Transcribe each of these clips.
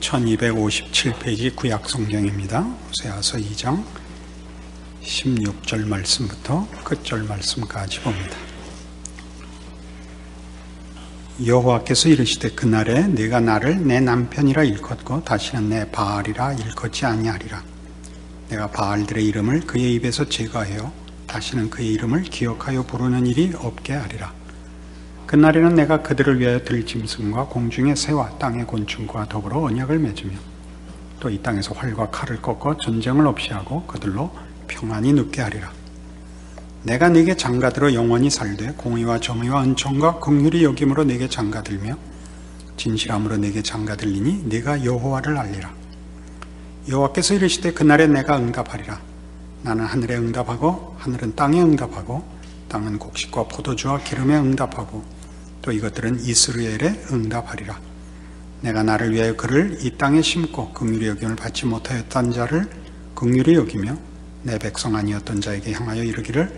1257페이지 구약성경입니다. 호세아서 2장 16절 말씀부터 끝절 말씀까지 봅니다. 여호와께서 이르시되 그날에 내가 나를 내 남편이라 일컫고 다시는 내 바알이라 일컫지 아니하리라. 내가 바알들의 이름을 그의 입에서 제거하여 다시는 그의 이름을 기억하여 부르는 일이 없게 하리라. 그날에는 내가 그들을 위하여 들짐승과 공중의 새와 땅의 곤충과 더불어 언약을 맺으며 또 이 땅에서 활과 칼을 꺾어 전쟁을 없이 하고 그들로 평안히 눕게 하리라. 내가 네게 장가들어 영원히 살되 공의와 정의와 은총과 긍휼이 여김으로 네게 장가들며 진실함으로 네게 장가들리니 네가 여호와를 알리라. 여호와께서 이르시되 그날에 내가 응답하리라. 나는 하늘에 응답하고 하늘은 땅에 응답하고 땅은 곡식과 포도주와 기름에 응답하고 또 이것들은 이스라엘에 응답하리라. 내가 나를 위하여 그를 이 땅에 심고 긍휼히 여김을 받지 못하였던 자를 긍휼히 여기며 내 백성 아니었던 자에게 향하여 이르기를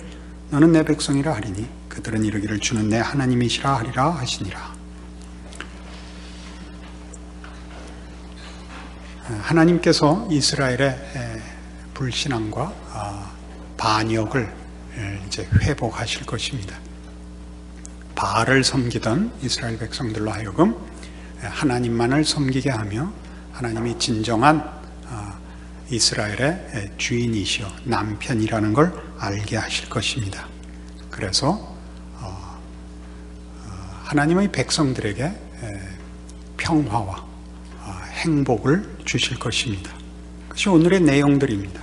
너는 내 백성이라 하리니 그들은 이르기를 주는 내 하나님이시라 하리라 하시니라. 하나님께서 이스라엘의 불신앙과 반역을 이제 회복하실 것입니다. 바알을 섬기던 이스라엘 백성들로 하여금 하나님만을 섬기게 하며 하나님이 진정한 이스라엘의 주인이시여 남편이라는 걸 알게 하실 것입니다. 그래서 하나님의 백성들에게 평화와 행복을 주실 것입니다. 그것이 오늘의 내용들입니다.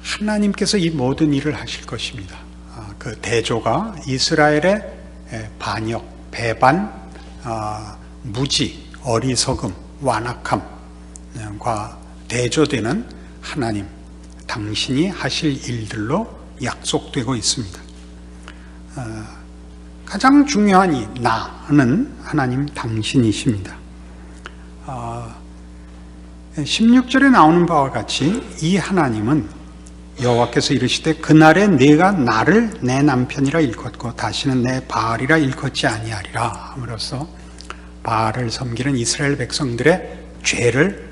하나님께서 이 모든 일을 하실 것입니다. 그 대조가 이스라엘의 반역, 배반, 무지, 어리석음, 완악함과 대조되는 하나님, 당신이 하실 일들로 약속되고 있습니다. 가장 중요한 이 나는 하나님 당신이십니다. 16절에 나오는 바와 같이 이 하나님은 여호와께서 이르시되 그날에 내가 나를 내 남편이라 일컫고 다시는 내 바알이라 일컫지 아니하리라 함으로써 바알을 섬기는 이스라엘 백성들의 죄를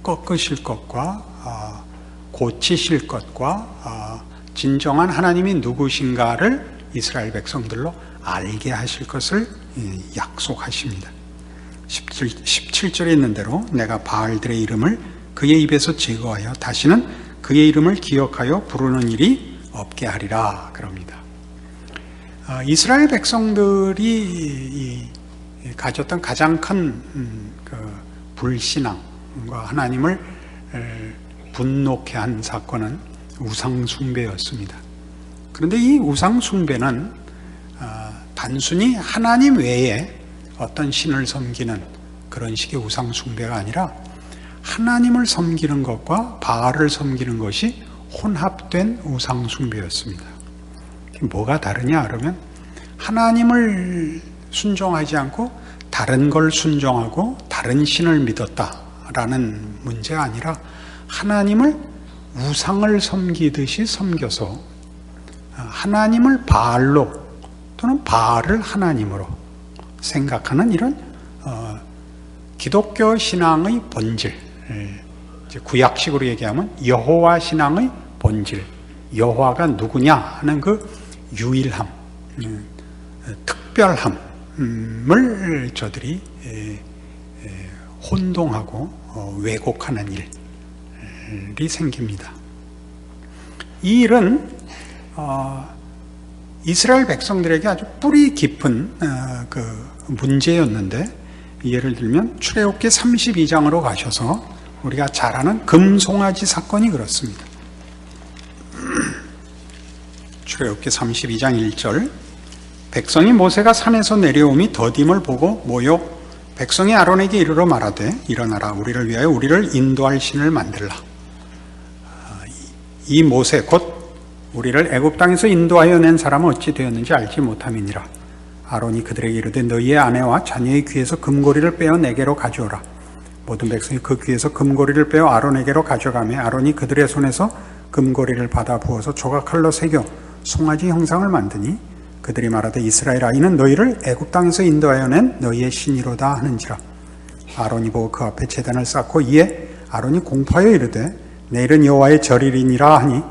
꺾으실 것과 고치실 것과 진정한 하나님이 누구신가를 이스라엘 백성들로 알게 하실 것을 약속하십니다. 17절에 있는 대로 내가 바알들의 이름을 그의 입에서 제거하여 다시는 그의 이름을 기억하여 부르는 일이 없게 하리라 그럽니다. 이스라엘 백성들이 가졌던 가장 큰 불신앙과 하나님을 분노케 한 사건은 우상 숭배였습니다. 그런데 이 우상 숭배는 단순히 하나님 외에 어떤 신을 섬기는 그런 식의 우상 숭배가 아니라 하나님을 섬기는 것과 바알을 섬기는 것이 혼합된 우상 숭배였습니다. 뭐가 다르냐 그러면 하나님을 순종하지 않고 다른 걸 순종하고 다른 신을 믿었다라는 문제가 아니라 하나님을 우상을 섬기듯이 섬겨서 하나님을 바알로 또는 바알을 하나님으로 생각하는 이런 기독교 신앙의 본질, 구약식으로 얘기하면 여호와 신앙의 본질, 여호와가 누구냐 하는 그 유일함, 특별함을 저들이 혼동하고 왜곡하는 일이 생깁니다. 이 일은 이스라엘 백성들에게 아주 뿌리 깊은 그 문제였는데, 예를 들면 출애굽기 32장으로 가셔서 우리가 잘 아는 금송아지 사건이 그렇습니다. 출애굽기 32장 1절 백성이 모세가 산에서 내려오미 더딤을 보고 모여 백성이 아론에게 이르러 말하되 일어나라 우리를 위하여 우리를 인도할 신을 만들라. 이 모세 곧 우리를 애굽 땅에서 인도하여 낸 사람은 어찌 되었는지 알지 못함이니라. 아론이 그들에게 이르되 너희의 아내와 자녀의 귀에서 금고리를 빼어 내게로 가져오라. 모든 백성이 그 귀에서 금고리를 빼어 아론에게로 가져가며 아론이 그들의 손에서 금고리를 받아 부어서 조각칼로 새겨 송아지 형상을 만드니 그들이 말하되 이스라엘아 이는 너희를 애굽 땅에서 인도하여 낸 너희의 신이로다 하는지라. 아론이 보고 그 앞에 제단을 쌓고 이에 아론이 공포하여 이르되 내일은 여호와의 절일이니라 하니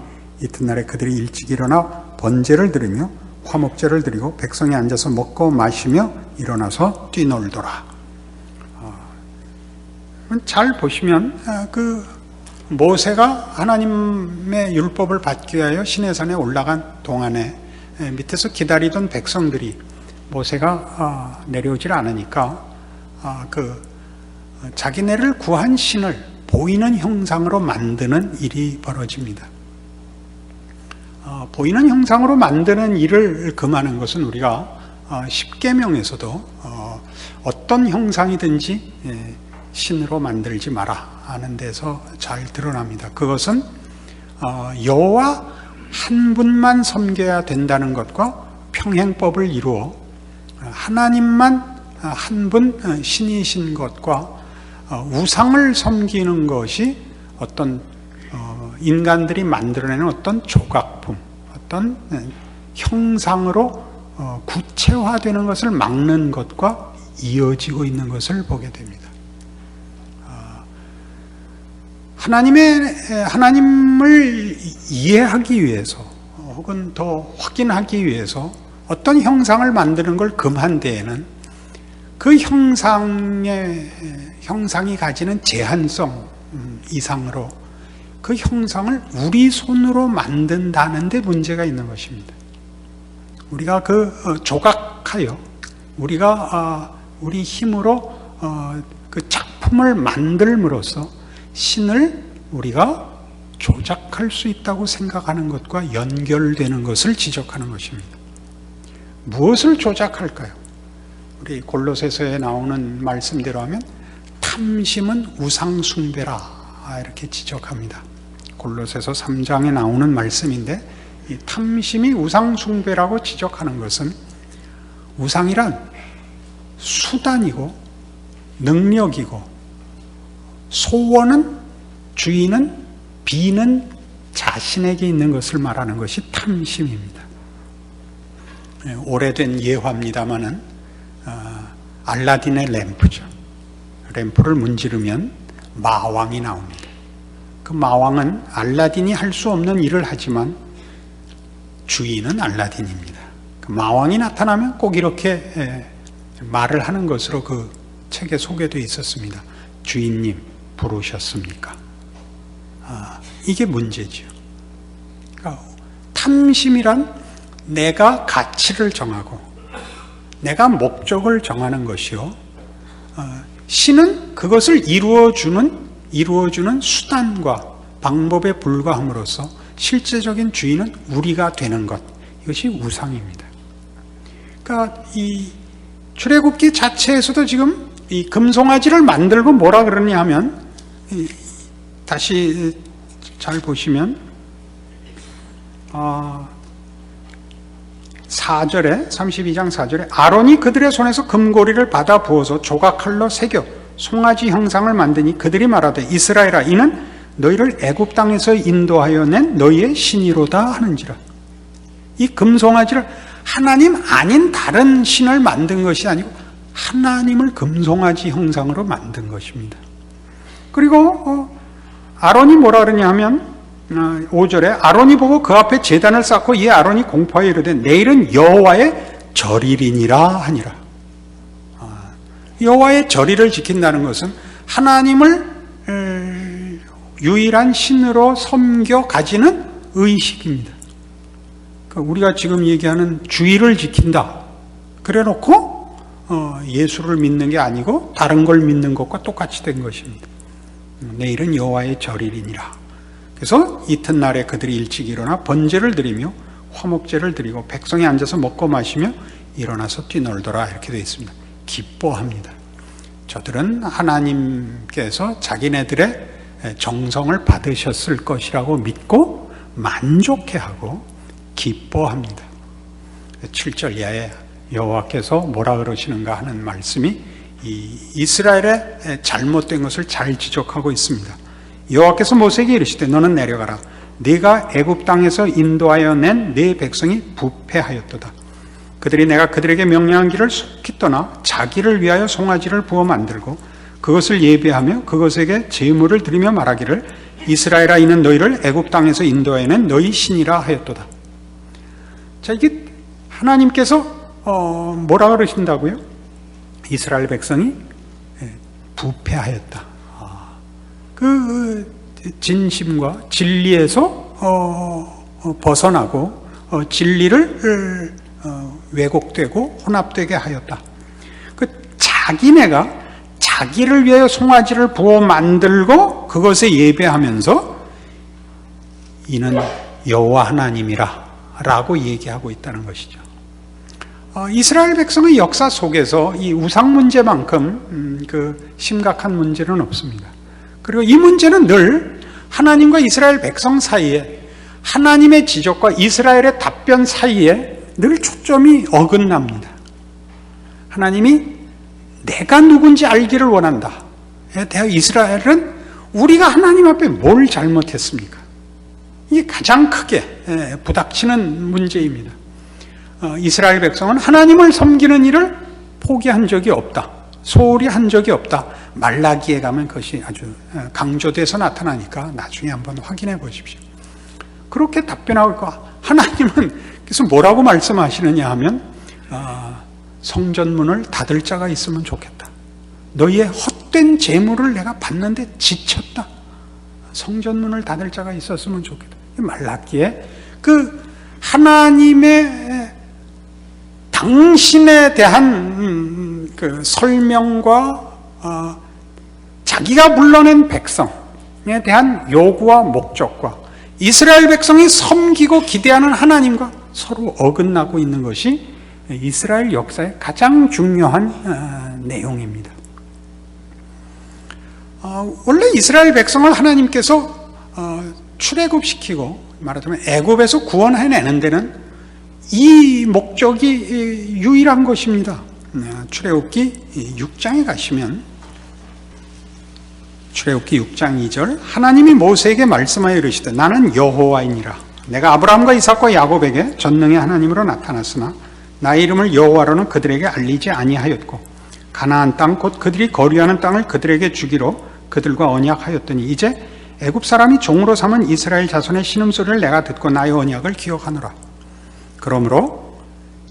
이튿날에 그들이 일찍 일어나 번제를 드리며 화목제를 드리고 백성이 앉아서 먹고 마시며 일어나서 뛰놀더라. 잘 보시면 그 모세가 하나님의 율법을 받기 위하여 시내산에 올라간 동안에 밑에서 기다리던 백성들이 모세가 내려오질 않으니까 자기네를 구한 신을 보이는 형상으로 만드는 일이 벌어집니다. 보이는 형상으로 만드는 일을 금하는 것은 우리가 십계명에서도 어떤 형상이든지 신으로 만들지 마라 하는 데서 잘 드러납니다. 그것은 여호와 한 분만 섬겨야 된다는 것과 평행법을 이루어 하나님만 한 분 신이신 것과 우상을 섬기는 것이 어떤 인간들이 만들어내는 어떤 조각품, 어떤 형상으로 구체화되는 것을 막는 것과 이어지고 있는 것을 보게 됩니다. 하나님을 이해하기 위해서 혹은 더 확인하기 위해서 어떤 형상을 만드는 걸 금한 데에는 그 형상이 가지는 제한성 이상으로 그 형상을 우리 손으로 만든다는 데 문제가 있는 것입니다. 우리가 조각하여 우리가 우리 힘으로 그 작품을 만들므로써 신을 우리가 조작할 수 있다고 생각하는 것과 연결되는 것을 지적하는 것입니다. 무엇을 조작할까요? 우리 골로새서에 나오는 말씀대로 하면 탐심은 우상숭배라 이렇게 지적합니다. 골로새서 3장에 나오는 말씀인데 이 탐심이 우상숭배라고 지적하는 것은 우상이란 수단이고 능력이고 소원은 주인은 비는 자신에게 있는 것을 말하는 것이 탐심입니다. 오래된 예화입니다마는 알라딘의 램프죠. 램프를 문지르면 마왕이 나옵니다. 그 마왕은 알라딘이 할 수 없는 일을 하지만 주인은 알라딘입니다. 그 마왕이 나타나면 꼭 이렇게 말을 하는 것으로 그 책에 소개되어 있었습니다. 주인님 부르셨습니까? 이게 문제죠. 그러니까 탐심이란 내가 가치를 정하고 내가 목적을 정하는 것이요. 신은 그것을 이루어주는 수단과 방법에 불과함으로써 실제적인 주인은 우리가 되는 것. 이것이 우상입니다. 그러니까 이 출애굽기 자체에서도 지금 이 금송아지를 만들고 뭐라 그러냐 하면 다시 잘 보시면 4절에 32장 4절에 아론이 그들의 손에서 금고리를 받아 부어서 조각칼로 새겨 송아지 형상을 만드니 그들이 말하되 이스라엘아 이는 너희를 애굽 땅에서 인도하여 낸 너희의 신이로다 하는지라. 이 금송아지를 하나님 아닌 다른 신을 만든 것이 아니고 하나님을 금송아지 형상으로 만든 것입니다. 그리고 아론이 뭐라 그러냐 하면 5절에 아론이 보고 그 앞에 제단을 쌓고 이에 아론이 공포하여 이르되 내일은 여호와의 절일이니라 하니라. 여호와의 절일을 지킨다는 것은 하나님을 유일한 신으로 섬겨 가지는 의식입니다. 그러니까 우리가 지금 얘기하는 주일을 지킨다 그래 놓고 예수를 믿는 게 아니고 다른 걸 믿는 것과 똑같이 된 것입니다. 내일은 여호와의 절일이니라. 그래서 이튿날에 그들이 일찍 일어나 번제를 드리며 화목제를 드리고 백성이 앉아서 먹고 마시며 일어나서 뛰놀더라 이렇게 되어 있습니다. 기뻐합니다. 저들은 하나님께서 자기네들의 정성을 받으셨을 것이라고 믿고 만족해하고 기뻐합니다. 7절 이하에 여호와께서 뭐라 그러시는가 하는 말씀이 이 이스라엘의 잘못된 것을 잘 지적하고 있습니다. 여호와께서 모세에게 이르시되 너는 내려가라. 네가 애굽 땅에서 인도하여 낸 네 백성이 부패하였도다. 그들이 내가 그들에게 명령한 길을 속히 떠나 자기를 위하여 송아지를 부어 만들고 그것을 예배하며 그것에게 제물을 드리며 말하기를 이스라엘아 이는 너희를 애굽 땅에서 인도하여낸 너희 신이라 하였도다. 자, 이게 하나님께서 뭐라 그러신다고요? 이스라엘 백성이 부패하였다. 그 진심과 진리에서 벗어나고 진리를 왜곡되고 혼합되게 하였다. 그 자기네가 자기를 위하여 송아지를 부어 만들고 그것에 예배하면서 이는 여호와 하나님이라 라고 얘기하고 있다는 것이죠. 이스라엘 백성의 역사 속에서 이 우상 문제만큼 그 심각한 문제는 없습니다. 그리고 이 문제는 늘 하나님과 이스라엘 백성 사이에 하나님의 지적과 이스라엘의 답변 사이에 늘 초점이 어긋납니다. 하나님이 내가 누군지 알기를 원한다. 대하 이스라엘은 우리가 하나님 앞에 뭘 잘못했습니까? 이게 가장 크게 부닥치는 문제입니다. 이스라엘 백성은 하나님을 섬기는 일을 포기한 적이 없다. 소홀히 한 적이 없다. 말라기에 가면 그것이 아주 강조돼서 나타나니까 나중에 한번 확인해 보십시오. 그렇게 답변하고 있고 하나님은 그래서 뭐라고 말씀하시느냐 하면 성전문을 닫을 자가 있으면 좋겠다. 너희의 헛된 재물을 내가 받는데 지쳤다. 성전문을 닫을 자가 있었으면 좋겠다. 말라기에 그 하나님의 당신에 대한 그 설명과 자기가 불러낸 백성에 대한 요구와 목적과 이스라엘 백성이 섬기고 기대하는 하나님과 서로 어긋나고 있는 것이 이스라엘 역사의 가장 중요한 내용입니다. 원래 이스라엘 백성을 하나님께서 출애굽시키고 말하자면 애굽에서 구원해내는 데는 이 목적이 유일한 것입니다. 출애굽기 6장에 가시면 출애굽기 6장 2절 하나님이 모세에게 말씀하여 이르시되 나는 여호와이니라 내가 아브라함과 이삭과 야곱에게 전능의 하나님으로 나타났으나 나의 이름을 여호와로는 그들에게 알리지 아니하였고 가나안 땅 곧 그들이 거류하는 땅을 그들에게 주기로 그들과 언약하였더니 이제 애굽 사람이 종으로 삼은 이스라엘 자손의 신음소리를 내가 듣고 나의 언약을 기억하노라. 그러므로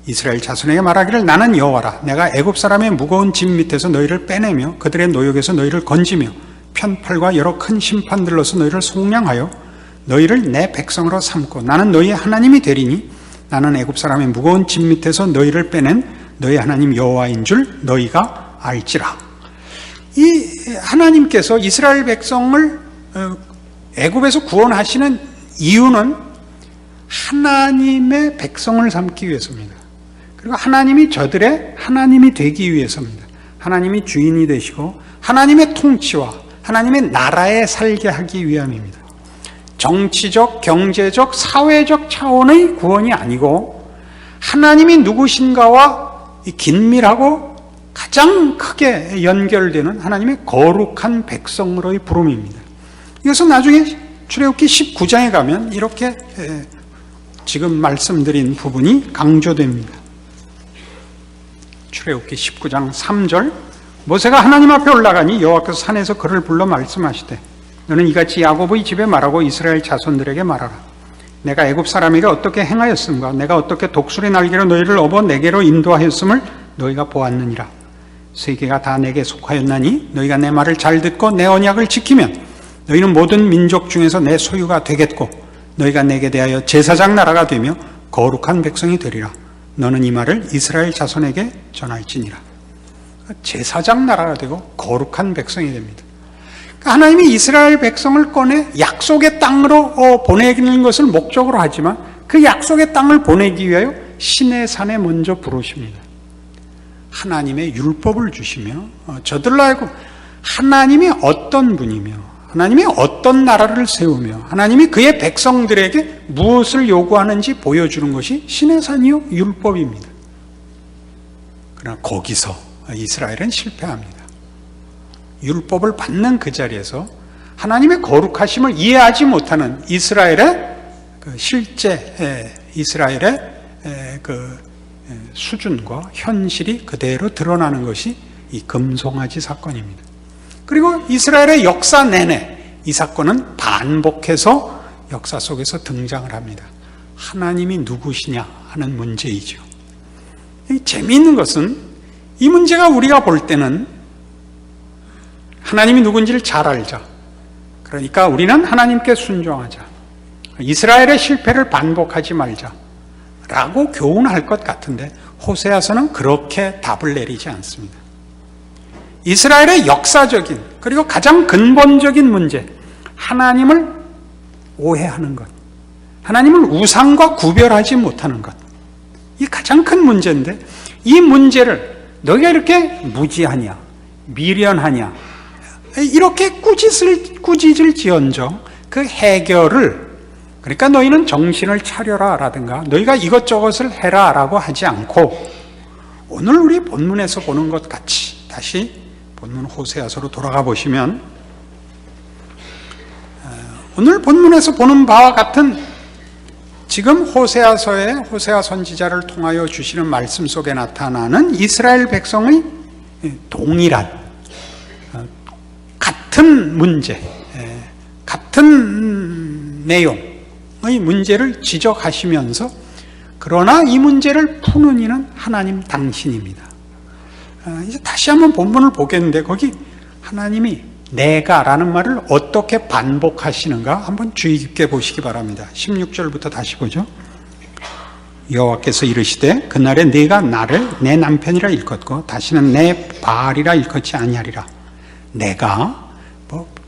이스라엘 자손에게 말하기를 나는 여호와라 내가 애굽 사람의 무거운 짐 밑에서 너희를 빼내며 그들의 노역에서 너희를 건지며 편팔과 여러 큰 심판들로서 너희를 속량하여 너희를 내 백성으로 삼고 나는 너희의 하나님이 되리니 나는 애굽 사람의 무거운 짐 밑에서 너희를 빼낸 너희 하나님 여호와인 줄 너희가 알지라. 이 하나님께서 이스라엘 백성을 애굽에서 구원하시는 이유는 하나님의 백성을 삼기 위해서입니다. 그리고 하나님이 저들의 하나님이 되기 위해서입니다. 하나님이 주인이 되시고 하나님의 통치와 하나님의 나라에 살게 하기 위함입니다. 정치적, 경제적, 사회적 차원의 구원이 아니고 하나님이 누구신가와 긴밀하고 가장 크게 연결되는 하나님의 거룩한 백성으로의 부름입니다. 이것은 나중에 출애굽기 19장에 가면 이렇게 지금 말씀드린 부분이 강조됩니다. 출애굽기 19장 3절 모세가 하나님 앞에 올라가니 여호와께서 산에서 그를 불러 말씀하시되 너는 이같이 야곱의 집에 말하고 이스라엘 자손들에게 말하라. 내가 애굽 사람에게 어떻게 행하였음과 내가 어떻게 독수리 날개로 너희를 업어 내게로 인도하였음을 너희가 보았느니라. 세계가 다 내게 속하였나니 너희가 내 말을 잘 듣고 내 언약을 지키면 너희는 모든 민족 중에서 내 소유가 되겠고 너희가 내게 대하여 제사장 나라가 되며 거룩한 백성이 되리라. 너는 이 말을 이스라엘 자손에게 전할지니라. 제사장 나라가 되고 거룩한 백성이 됩니다. 하나님이 이스라엘 백성을 꺼내 약속의 땅으로 보내는 것을 목적으로 하지만 그 약속의 땅을 보내기 위하여 시내산에 먼저 부르십니다. 하나님의 율법을 주시며 저들로 하여금 하나님이 어떤 분이며 하나님이 어떤 나라를 세우며 하나님이 그의 백성들에게 무엇을 요구하는지 보여주는 것이 시내산이요 율법입니다. 그러나 거기서 이스라엘은 실패합니다. 율법을 받는 그 자리에서 하나님의 거룩하심을 이해하지 못하는 이스라엘의 실제 이스라엘의 수준과 현실이 그대로 드러나는 것이 이 금송아지 사건입니다. 그리고 이스라엘의 역사 내내 이 사건은 반복해서 역사 속에서 등장을 합니다. 하나님이 누구시냐 하는 문제이죠. 재미있는 것은 이 문제가 우리가 볼 때는 하나님이 누군지를 잘 알자. 그러니까 우리는 하나님께 순종하자. 이스라엘의 실패를 반복하지 말자. 라고 교훈할 것 같은데 호세아서는 그렇게 답을 내리지 않습니다. 이스라엘의 역사적인 그리고 가장 근본적인 문제, 하나님을 오해하는 것, 하나님을 우상과 구별하지 못하는 것, 이 가장 큰 문제인데 이 문제를 너희가 이렇게 무지하냐, 미련하냐, 이렇게 꾸짖을 지언정 그 해결을, 그러니까 너희는 정신을 차려라 라든가 너희가 이것저것을 해라 라고 하지 않고 오늘 우리 본문에서 보는 것 같이 다시 본문 호세아서로 돌아가 보시면 오늘 본문에서 보는 바와 같은 지금 호세아서의 호세아 선지자를 통하여 주시는 말씀 속에 나타나는 이스라엘 백성의 동일한 같은 문제, 같은 내용의 문제를 지적하시면서 그러나 이 문제를 푸는 이는 하나님 당신입니다. 이제 다시 한번 본문을 보겠는데 거기 하나님이 내가라는 말을 어떻게 반복하시는가 한번 주의 깊게 보시기 바랍니다. 16절부터 다시 보죠. 여호와께서 이르시되 그날에 네가 나를 내 남편이라 일컫고 다시는 내 바알이라 일컫지 아니하리라. 내가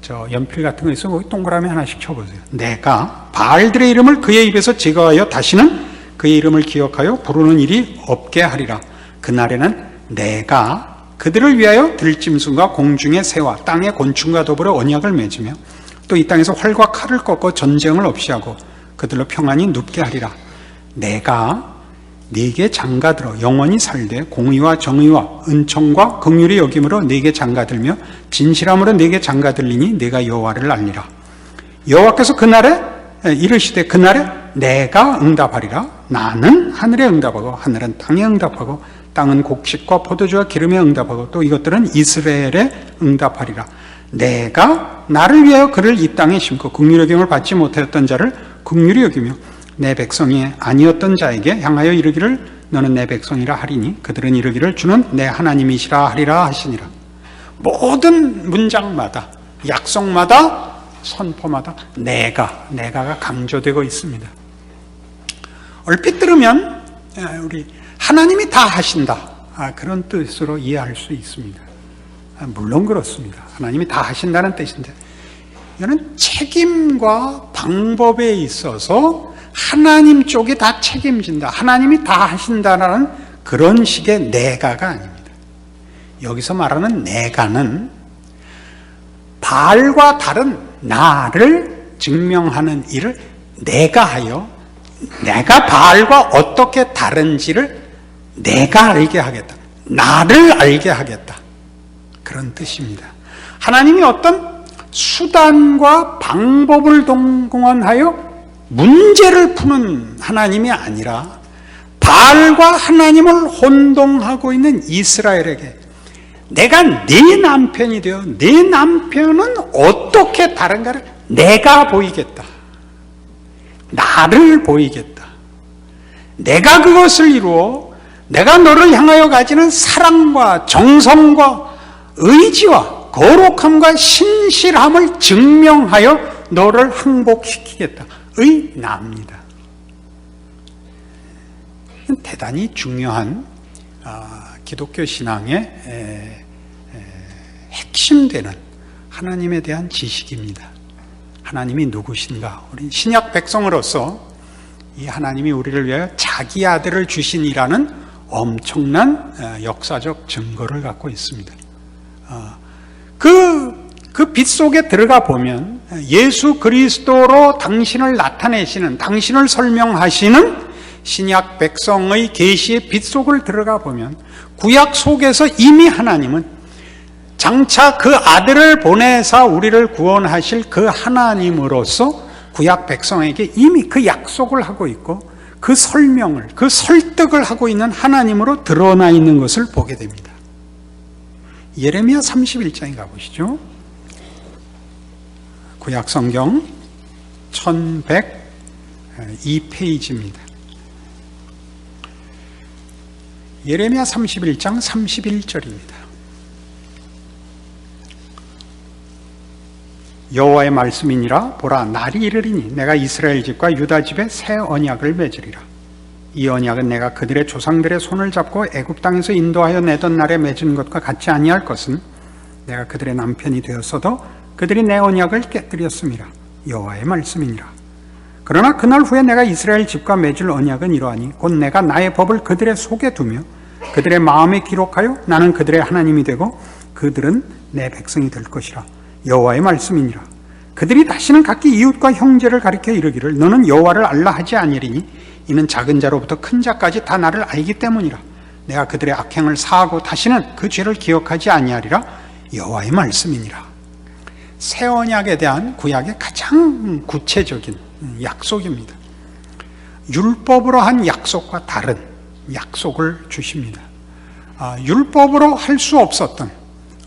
저 연필 같은 거 있으면 거기 동그라미 하나씩 쳐보세요. 내가 바알들의 이름을 그의 입에서 제거하여 다시는 그의 이름을 기억하여 부르는 일이 없게 하리라. 그날에는 내가 그들을 위하여 들짐승과 공중의 새와 땅의 곤충과 더불어 언약을 맺으며 또 이 땅에서 활과 칼을 꺾어 전쟁을 없이 하고 그들로 평안히 눕게 하리라. 내가 네게 장가들어 영원히 살되 공의와 정의와 은총과 긍휼이 여김으로 네게 장가들며 진실함으로 네게 장가들리니 내가 여호와를 알리라. 여호와께서 그날에 이르시되 그날에 내가 응답하리라. 나는 하늘에 응답하고 하늘은 땅에 응답하고 땅은 곡식과 포도주와 기름에 응답하고 또 이것들은 이스라엘에 응답하리라. 내가 나를 위하여 그를 이 땅에 심고 긍휼히 여김을 받지 못하였던 자를 긍휼히 여기며 내 백성이 아니었던 자에게 향하여 이르기를 너는 내 백성이라 하리니 그들은 이르기를 주는 내 하나님이시라 하리라 하시니라. 모든 문장마다 약속마다 선포마다 내가가 강조되고 있습니다. 얼핏 들으면 우리 하나님이 다 하신다 그런 뜻으로 이해할 수 있습니다. 물론 그렇습니다. 하나님이 다 하신다는 뜻인데 이거는 책임과 방법에 있어서 하나님 쪽이 다 책임진다, 하나님이 다 하신다라는 그런 식의 내가가 아닙니다. 여기서 말하는 내가는 바알과 다른 나를 증명하는 일을 내가 하여 내가 바알과 어떻게 다른지를 내가 알게 하겠다, 나를 알게 하겠다, 그런 뜻입니다. 하나님이 어떤 수단과 방법을 동원하여 문제를 푸는 하나님이 아니라 바알과 하나님을 혼동하고 있는 이스라엘에게 내가 네 남편이 되어 네 남편은 어떻게 다른가를 내가 보이겠다, 나를 보이겠다, 내가 그것을 이루어 내가 너를 향하여 가지는 사랑과 정성과 의지와 거룩함과 신실함을 증명하여 너를 항복시키겠다 의 나입니다. 대단히 중요한 기독교 신앙의 핵심되는 하나님에 대한 지식입니다. 하나님이 누구신가? 우리 신약 백성으로서 이 하나님이 우리를 위하여 자기 아들을 주신이라는 엄청난 역사적 증거를 갖고 있습니다. 그 빛 속에 들어가 보면 예수 그리스도로 당신을 나타내시는, 당신을 설명하시는 신약 백성의 계시의 빛 속을 들어가 보면 구약 속에서 이미 하나님은 장차 그 아들을 보내사 우리를 구원하실 그 하나님으로서 구약 백성에게 이미 그 약속을 하고 있고 그 설명을, 그 설득을 하고 있는 하나님으로 드러나 있는 것을 보게 됩니다. 예레미야 31장에 가보시죠. 구약성경 1102페이지입니다. 예레미야 31장 31절입니다. 여호와의 말씀이니라. 보라, 날이 이르리니 내가 이스라엘 집과 유다 집에 새 언약을 맺으리라. 이 언약은 내가 그들의 조상들의 손을 잡고 애굽 땅에서 인도하여 내던 날에 맺은 것과 같지 아니할 것은 내가 그들의 남편이 되었어도 그들이 내 언약을 깨뜨렸음이라. 여호와의 말씀이니라. 그러나 그날 후에 내가 이스라엘 집과 맺을 언약은 이러하니 곧 내가 나의 법을 그들의 속에 두며 그들의 마음에 기록하여 나는 그들의 하나님이 되고 그들은 내 백성이 될 것이라. 여호와의 말씀이니라. 그들이 다시는 각기 이웃과 형제를 가리켜 이르기를 너는 여호와를 알라 하지 아니리니 이는 작은 자로부터 큰 자까지 다 나를 알기 때문이라. 내가 그들의 악행을 사하고 다시는 그 죄를 기억하지 아니하리라. 여호와의 말씀이니라. 새 언약에 대한 구약의 가장 구체적인 약속입니다. 율법으로 한 약속과 다른 약속을 주십니다. 율법으로 할 수 없었던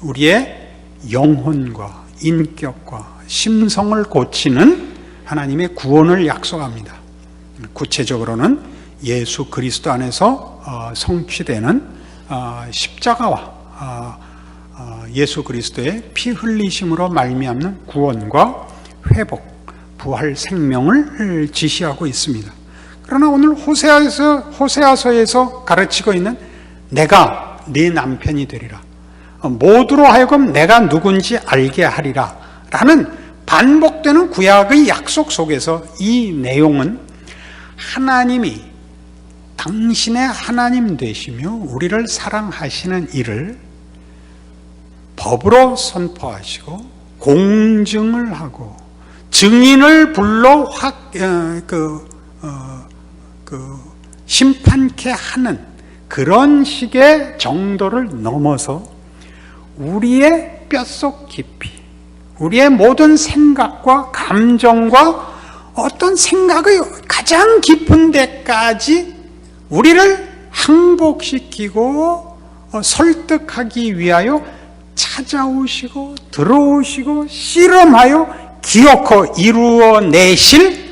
우리의 영혼과 인격과 심성을 고치는 하나님의 구원을 약속합니다. 구체적으로는 예수 그리스도 안에서 성취되는 십자가와 예수 그리스도의 피 흘리심으로 말미암는 구원과 회복, 부활 생명을 지시하고 있습니다. 그러나 오늘 호세아서에서 가르치고 있는 내가 네 남편이 되리라, 모두로 하여금 내가 누군지 알게 하리라 라는 반복되는 구약의 약속 속에서 이 내용은 하나님이 당신의 하나님 되시며 우리를 사랑하시는 일을 법으로 선포하시고 공증을 하고 증인을 불러 심판케 하는 그런 식의 정도를 넘어서 우리의 뼛속 깊이, 우리의 모든 생각과 감정과 어떤 생각의 가장 깊은 데까지 우리를 항복시키고 설득하기 위하여 찾아오시고 들어오시고 실험하여 기어코 이루어내실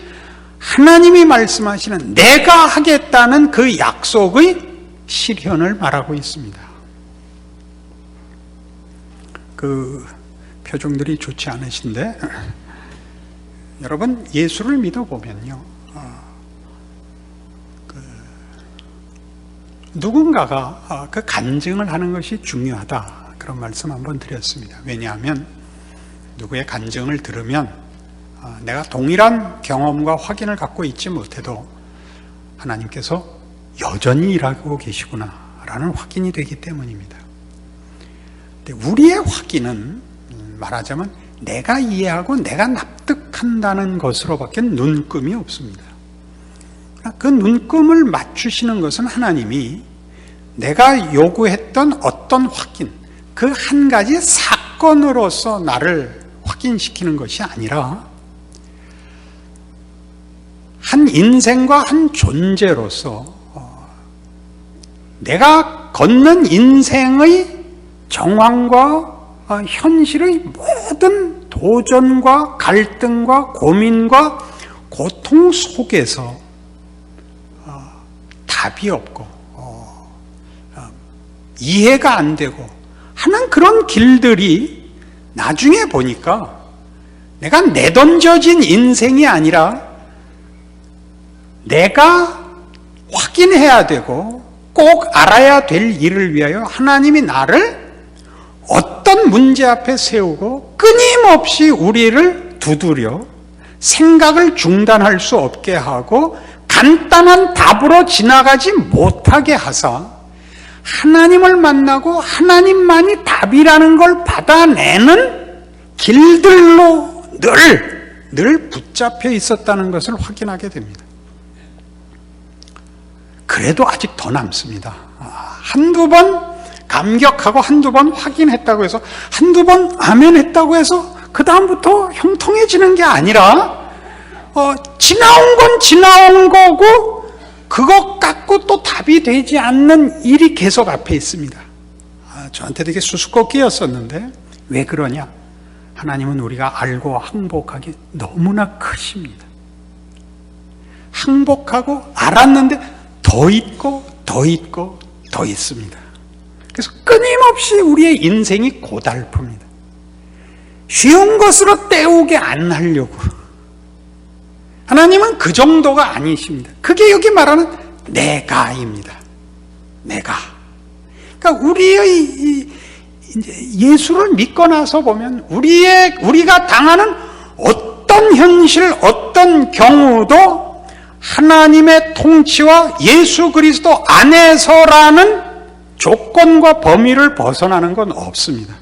하나님이 말씀하시는 내가 하겠다는 그 약속의 실현을 말하고 있습니다. 그 표정들이 좋지 않으신데 여러분 예수를 믿어보면요, 누군가가 그 간증을 하는 것이 중요하다 그런 말씀 한번 드렸습니다. 왜냐하면 누구의 간증을 들으면 내가 동일한 경험과 확인을 갖고 있지 못해도 하나님께서 여전히 일하고 계시구나 라는 확인이 되기 때문입니다. 근데 우리의 확인은 말하자면 내가 이해하고 내가 납득한다는 것으로밖에 눈금이 없습니다. 그 눈금을 맞추시는 것은 하나님이 내가 요구했던 어떤 확인, 그 한 가지 사건으로서 나를 확인시키는 것이 아니라 한 인생과 한 존재로서 내가 걷는 인생의 정황과 현실의 모든 도전과 갈등과 고민과 고통 속에서 답이 없고 이해가 안 되고 하는 그런 길들이 나중에 보니까 내가 내던져진 인생이 아니라 내가 확인해야 되고 꼭 알아야 될 일을 위하여 하나님이 나를 어떤 문제 앞에 세우고 끊임없이 우리를 두드려 생각을 중단할 수 없게 하고 간단한 답으로 지나가지 못하게 하사 하나님을 만나고 하나님만이 답이라는 걸 받아내는 길들로 늘 붙잡혀 있었다는 것을 확인하게 됩니다. 그래도 아직 더 남습니다. 한두 번 감격하고 한두 번 확인했다고 해서 한두 번 아멘 했다고 해서 그 다음부터 형통해지는 게 아니라 지나온 건 지나온 거고 그것 갖고 또 답이 되지 않는 일이 계속 앞에 있습니다. 저한테 되게 수수께끼였었는데 왜 그러냐? 하나님은 우리가 알고 항복하기 너무나 크십니다. 항복하고 알았는데 더 있고 더 있고 더 있습니다. 그래서 끊임없이 우리의 인생이 고달픕니다. 쉬운 것으로 때우게 안 하려고. 하나님은 그 정도가 아니십니다. 그게 여기 말하는 내가입니다. 내가. 그러니까 우리의 예수를 믿고 나서 보면 우리가 당하는 어떤 현실, 어떤 경우도 하나님의 통치와 예수 그리스도 안에서라는 조건과 범위를 벗어나는 건 없습니다.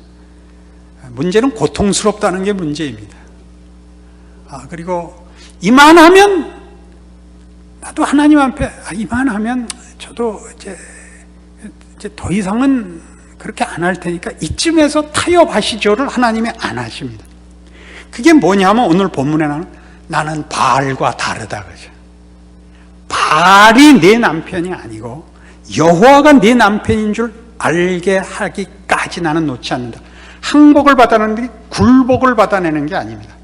문제는 고통스럽다는 게 문제입니다. 그리고 이만하면 나도 하나님 앞에 이만하면 저도 이제 더 이상은 그렇게 안 할 테니까 이쯤에서 타협하시죠를 하나님이 안 하십니다. 그게 뭐냐면 오늘 본문에 나는 바알과 다르다 그러죠. 바알이 내 남편이 아니고 여호와가 내 남편인 줄 알게 하기까지 나는 놓지 않는다. 항복을 받아내는 게 굴복을 받아내는 게 아닙니다.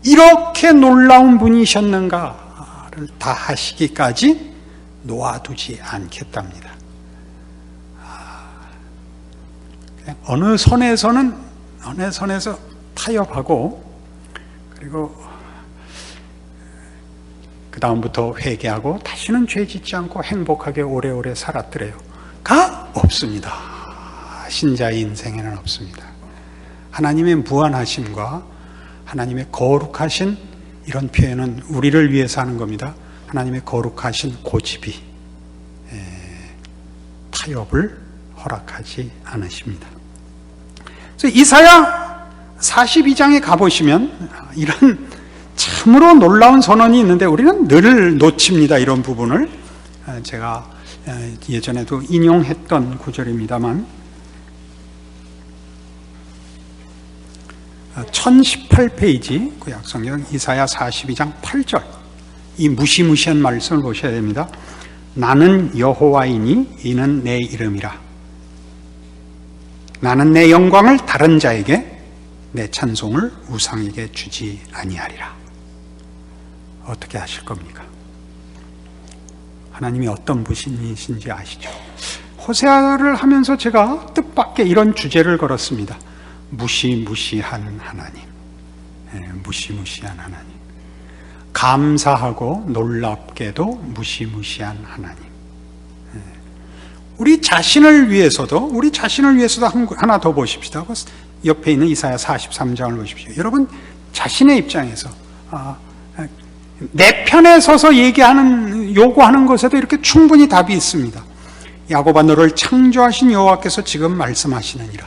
이렇게 놀라운 분이셨는가를 다 하시기까지 놓아두지 않겠답니다. 어느 선에서 타협하고 그리고 그 다음부터 회개하고 다시는 죄 짓지 않고 행복하게 오래오래 살았더래요가 없습니다. 신자의 인생에는 없습니다. 하나님의 무한하심과 하나님의 거룩하신 이런 표현은 우리를 위해서 하는 겁니다. 하나님의 거룩하신 고집이 타협을 허락하지 않으십니다. 그래서 이사야 42장에 가보시면 이런 참으로 놀라운 선언이 있는데 우리는 늘 놓칩니다. 이런 부분을. 제가 예전에도 인용했던 구절입니다만 1018페이지 구약성경 이사야 42장 8절 이 무시무시한 말씀을 보셔야 됩니다. 나는 여호와이니 이는 내 이름이라. 나는 내 영광을 다른 자에게 내 찬송을 우상에게 주지 아니하리라. 어떻게 하실 겁니까? 하나님이 어떤 분이신지 아시죠? 호세아를 하면서 제가 뜻밖의 이런 주제를 걸었습니다. 무시무시한 하나님. 무시무시한 하나님. 감사하고 놀랍게도 무시무시한 하나님. 우리 자신을 위해서도 하나 더 보십시다. 옆에 있는 이사야 43장을 보십시오. 여러분 자신의 입장에서 내 편에 서서 요구하는 것에도 이렇게 충분히 답이 있습니다. 야곱아 너를 창조하신 여호와께서 지금 말씀하시느니라.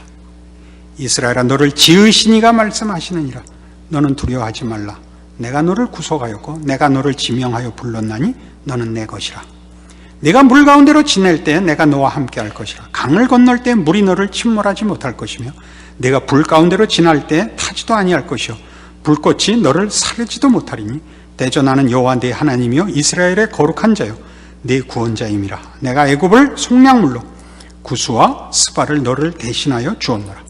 이스라엘아 너를 지으신 이가 말씀하시느니라. 너는 두려워하지 말라. 내가 너를 구속하였고 내가 너를 지명하여 불렀나니 너는 내 것이라. 네가 물 가운데로 지낼 때 내가 너와 함께 할 것이라. 강을 건널 때 물이 너를 침몰하지 못할 것이며 네가 불 가운데로 지날 때 타지도 아니할 것이요 불꽃이 너를 사르지도 못하리니 대저 나는 여호와 네 하나님이요 이스라엘의 거룩한 자요 네 구원자임이라. 내가 애굽을 속량물로 구스와 스바를 너를 대신하여 주었노라.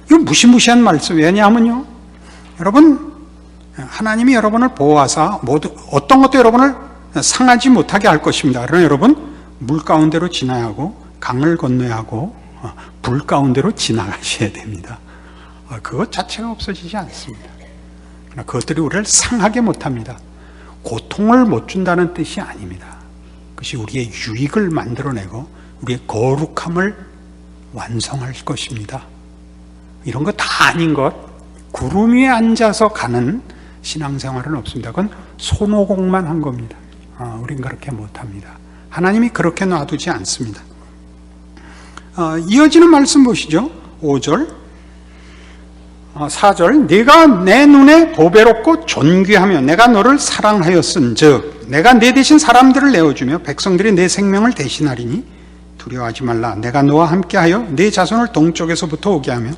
이거 무시무시한 말씀. 왜냐하면요 여러분 하나님이 여러분을 보호하사 모두 어떤 것도 여러분을 상하지 못하게 할 것입니다. 그러나 여러분 물 가운데로 지나야 하고 강을 건너야 하고 불 가운데로 지나가셔야 됩니다. 그것 자체가 없어지지 않습니다. 그러나 그것들이 우리를 상하게 못합니다. 고통을 못 준다는 뜻이 아닙니다. 그것이 우리의 유익을 만들어내고 우리의 거룩함을 완성할 것입니다. 이런 거 다 아닌 것, 구름 위에 앉아서 가는 신앙생활은 없습니다. 그건 손오공만 한 겁니다. 우린 그렇게 못합니다. 하나님이 그렇게 놔두지 않습니다. 이어지는 말씀 보시죠. 5절 4절 네가 내 눈에 보배롭고 존귀하며 내가 너를 사랑하였은즉 내가 내 대신 사람들을 내어주며 백성들이 내 생명을 대신하리니 두려워하지 말라. 내가 너와 함께하여 네 자손을 동쪽에서부터 오게 하며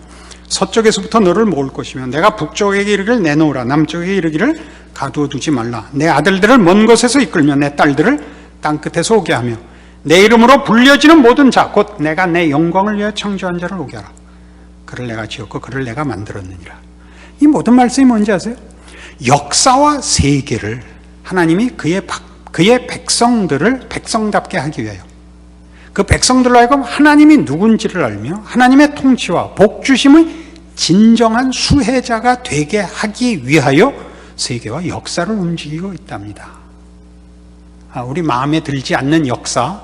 서쪽에서부터 너를 모을 것이며 내가 북쪽에게 이르기를 내놓으라 남쪽에게 이르기를 가두어 두지 말라. 내 아들들을 먼 곳에서 이끌며 내 딸들을 땅끝에서 오게 하며 내 이름으로 불려지는 모든 자 곧 내가 내 영광을 위하여 창조한 자를 오게 하라. 그를 내가 지었고 그를 내가 만들었느니라. 이 모든 말씀이 뭔지 아세요? 역사와 세계를 하나님이 그의 백성들을 백성답게 하기 위하여, 그 백성들로 하여금 하나님이 누군지를 알며 하나님의 통치와 복주심의 진정한 수혜자가 되게 하기 위하여 세계와 역사를 움직이고 있답니다. 우리 마음에 들지 않는 역사,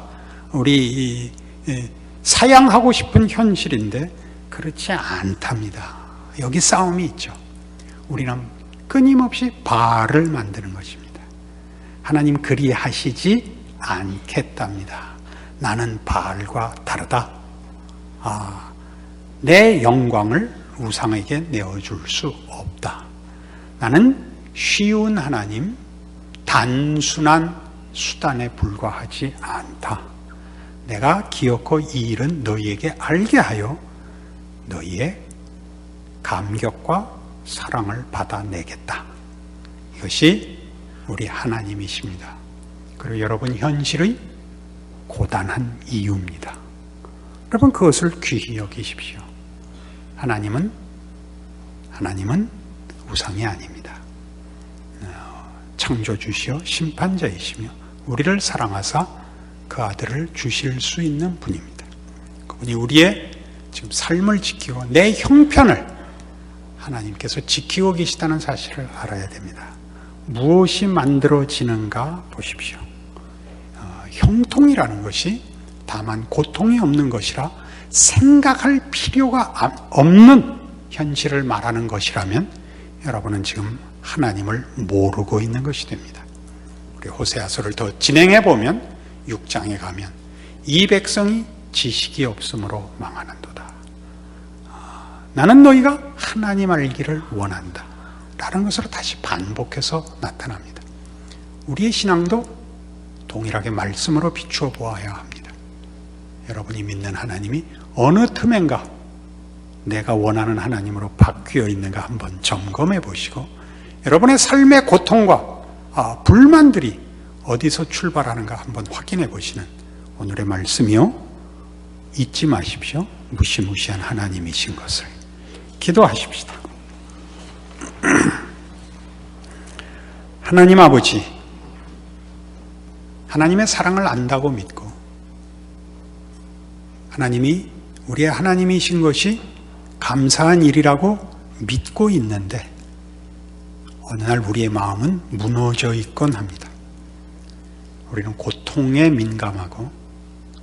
우리 사양하고 싶은 현실인데 그렇지 않답니다. 여기 싸움이 있죠. 우리는 끊임없이 바알을 만드는 것입니다. 하나님 그리하시지 않겠답니다. 나는 바알과 다르다. 내 영광을 우상에게 내어줄 수 없다. 나는 쉬운 하나님, 단순한 수단에 불과하지 않다. 내가 기어코 이 일은 너희에게 알게 하여 너희의 감격과 사랑을 받아내겠다. 이것이 우리 하나님이십니다. 그리고 여러분 현실의 고단한 이유입니다. 여러분 그것을 귀히 여기십시오. 하나님은 우상이 아닙니다. 창조주시여 심판자이시며 우리를 사랑하사 그 아들을 주실 수 있는 분입니다. 그분이 우리의 지금 삶을 지키고 내 형편을 하나님께서 지키고 계시다는 사실을 알아야 됩니다. 무엇이 만들어지는가 보십시오. 형통이라는 것이 다만 고통이 없는 것이라 생각할 필요가 없는 현실을 말하는 것이라면 여러분은 지금 하나님을 모르고 있는 것이 됩니다. 우리 호세아서를 더 진행해 보면 6장에 가면 이 백성이 지식이 없으므로 망하는도다. 나는 너희가 하나님 알기를 원한다. 라는 것으로 다시 반복해서 나타납니다. 우리의 신앙도 동일하게 말씀으로 비추어 보아야 합니다. 여러분이 믿는 하나님이 어느 틈엔가 내가 원하는 하나님으로 바뀌어 있는가 한번 점검해 보시고 여러분의 삶의 고통과 불만들이 어디서 출발하는가 한번 확인해 보시는 오늘의 말씀이요. 잊지 마십시오. 무시무시한 하나님이신 것을. 기도하십시다. 하나님 아버지, 하나님의 사랑을 안다고 믿고 하나님이 우리의 하나님이신 것이 감사한 일이라고 믿고 있는데 어느 날 우리의 마음은 무너져 있곤 합니다. 우리는 고통에 민감하고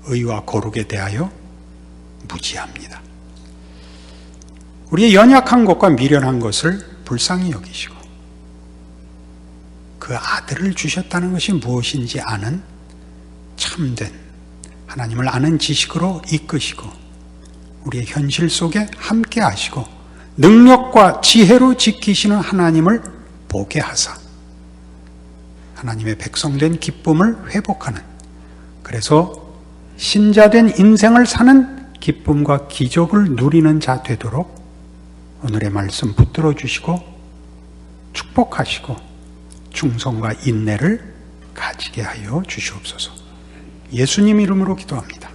의와 거룩에 대하여 무지합니다. 우리의 연약한 것과 미련한 것을 불쌍히 여기시고 그 아들을 주셨다는 것이 무엇인지 아는 참된 하나님을 아는 지식으로 이끄시고 우리의 현실 속에 함께 하시고 능력과 지혜로 지키시는 하나님을 보게 하사 하나님의 백성된 기쁨을 회복하는, 그래서 신자된 인생을 사는 기쁨과 기적을 누리는 자 되도록 오늘의 말씀 붙들어 주시고 축복하시고 충성과 인내를 가지게 하여 주시옵소서. 예수님 이름으로 기도합니다.